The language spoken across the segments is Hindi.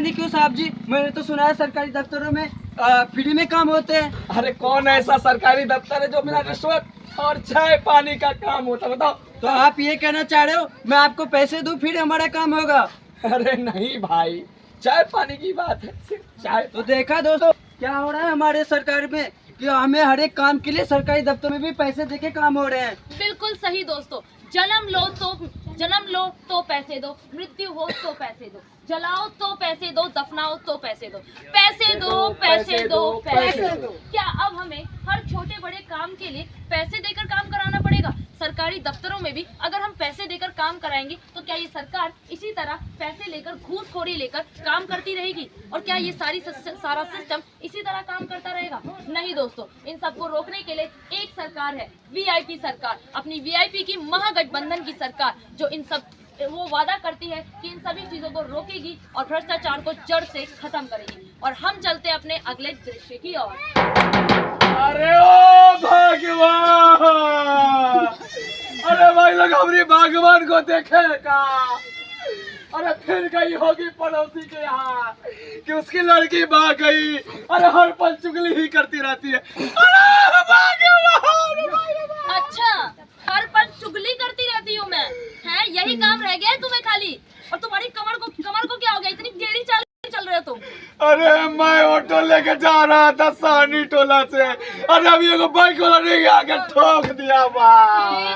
पानी क्यों साहब जी? मैंने तो सुना है सरकारी दफ्तरों में फ्री में काम होते हैं। अरे कौन ऐसा सरकारी दफ्तर है जो बिना रिश्वत और चाय पानी का काम होता, बताओ। तो आप ये कहना चाह रहे हो मैं आपको पैसे दूं फिर हमारा काम होगा? अरे नहीं भाई, चाय पानी की बात है, सिर्फ चाय। तो देखा दोस्तों क्या हो रहा है हमारे सरकार में कि हमें हर एक काम के लिए सरकारी दफ्तर में भी पैसे देके काम हो रहे हैं। बिल्कुल सही दोस्तों। जन्म लो तो पैसे दो, मृत्यु हो तो पैसे दो, जलाओ तो पैसे दो, दफनाओ तो पैसे दो, पैसे दो पैसे दो पैसे दो। क्या अब हमें हर छोटे बड़े काम के लिए पैसे देकर काम कराना पड़ेगा? सरकारी दफ्तरों में भी अगर हम पैसे देकर काम कराएंगे तो क्या ये सरकार इसी तरह पैसे लेकर घूसखोरी लेकर काम करती रहेगी? और क्या ये सारा सिस्टम इसी तरह काम करता रहेगा? नहीं दोस्तों, इन सबको रोकने के लिए एक सरकार है, वीआईपी सरकार। अपनी वीआईपी की महागठबंधन की सरकार जो इन सब वो वादा करती है कि इन सभी चीजों को रोकेगी और भ्रष्टाचार को जड़ से खत्म करेगी। और हम चलते हैं अपने अगले दृश्य की ओर। अरे ओ भगवान, अरे भाई लोग हमारी भगवान को देखेगा। अरे फिर गई होगी पड़ोसी के यहाँ कि उसकी लड़की भाग गई। अरे हर पल चुगली ही करती रहती है। अरे भगवान। अच्छा, हर पल चुगली करती रहती हूँ मैं, है यही काम रह गया है तुम्हें खाली? और तुम्हारी कमर को क्या हो गया? इतनी टेढ़ी चाल चल रहे हो तुम। अरे मैं ऑटो लेके जा रहा था सानी टोला से, अरे अभी एगो बाइक वाला नहीं आके ठोक दिया। हे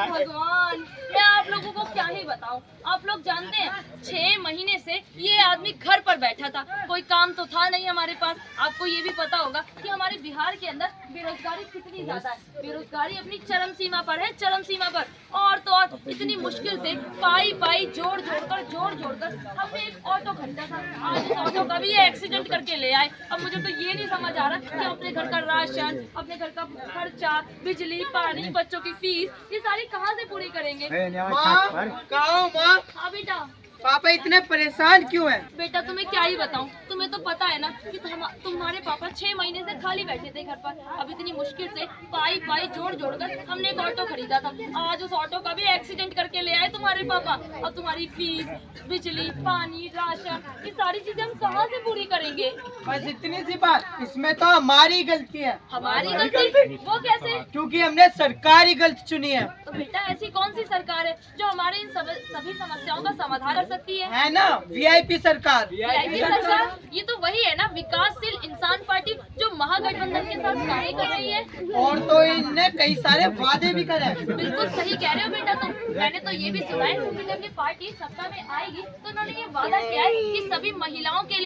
भगवान, मैं आप लोगों को क्या ही बताऊं। आप लोग जानते हैं 6 महीने से ये आदमी घर पर बैठा था, कोई काम तो था नहीं हमारे पास। आपको ये भी पता होगा कि हमारे बिहार के अंदर बेरोजगारी कितनी ज्यादा है। बेरोजगारी अपनी चरम सीमा पर है, चरम सीमा पर। और तो और इतनी मुश्किल से पाई जोड़ जोड़कर हमने एक ऑटो खरीदा था। आज इस ऑटो का भी ये एक्सीडेंट करके ले आए। अब मुझे तो ये नहीं समझ आ रहा कि अपने घर का राशन, अपने घर का खर्चा, बिजली पानी, बच्चों की फीस, ये सारी कहाँ से पूरी करेंगे? हाँ बेटा। पापा इतने परेशान क्यों हैं? बेटा तुम्हें क्या ही बताऊं, तुम्हें तो पता है ना कि तुम्हारे पापा 6 महीने से खाली बैठे थे घर पर। अब इतनी मुश्किल से पाई जोड़कर हमने एक ऑटो खरीदा था। आज उस ऑटो का भी एक्सीडेंट करके ले आए तुम्हारे पापा। अब तुम्हारी फीस, बिजली पानी, राशन, ये सारी चीजें हम कहाँ से पूरी करेंगे? बस इतनी सी बात, इसमें तो हमारी गलती है। हमारी गलती? वो कैसे? क्योंकि हमने सरकार ही गलत चुनी है। तो बेटा ऐसी कौन सी सरकार है जो हमारे इन सभी समस्याओं का समाधान कर सकती है ना वीआईपी सरकार। वीआईपी सरकार ये तो वही है ना, विकासशील इंसान पार्टी जो महागठबंधन के साथ कार्य कर रही है। और तो इनने कई सारे वादे भी करे। बिल्कुल सही कह रहे हो बेटा तुम। मैंने तो ये भी सुना है कि जब ये पार्टी सत्ता में आएगी तो उन्होंने ये वादा किया है कि सभी महिलाओं के लिए